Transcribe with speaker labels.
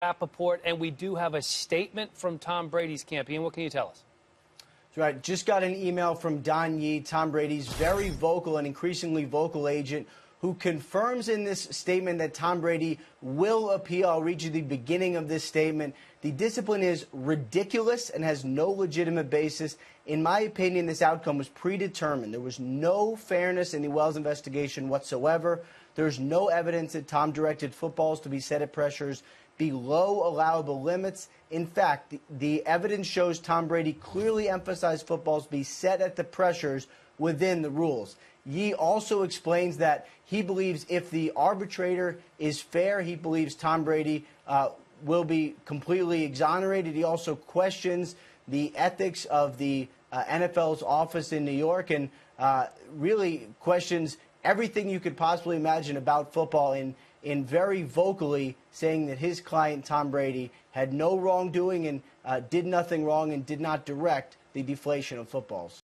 Speaker 1: Rappaport, and we do have a statement from Tom Brady's camp. Ian, what can you tell us?
Speaker 2: That's right. Just got an email from Don Yee, Tom Brady's very vocal and increasingly vocal agent, who confirms in this statement that Tom Brady will appeal. I'll read you the beginning of this statement. The discipline is ridiculous and has no legitimate basis. In my opinion, this outcome was predetermined. There was no fairness in the Wells investigation whatsoever. There's no evidence that Tom directed footballs to be set at pressures below allowable limits. In fact, the evidence shows Tom Brady clearly emphasized footballs be set at the pressures within the rules. Yee also explains that he believes if the arbitrator is fair, he believes Tom Brady will be completely exonerated. He also questions the ethics of the NFL's office in New York and really questions everything you could possibly imagine about football in very vocally saying that his client, Tom Brady, had no wrongdoing and did nothing wrong and did not direct the deflation of footballs.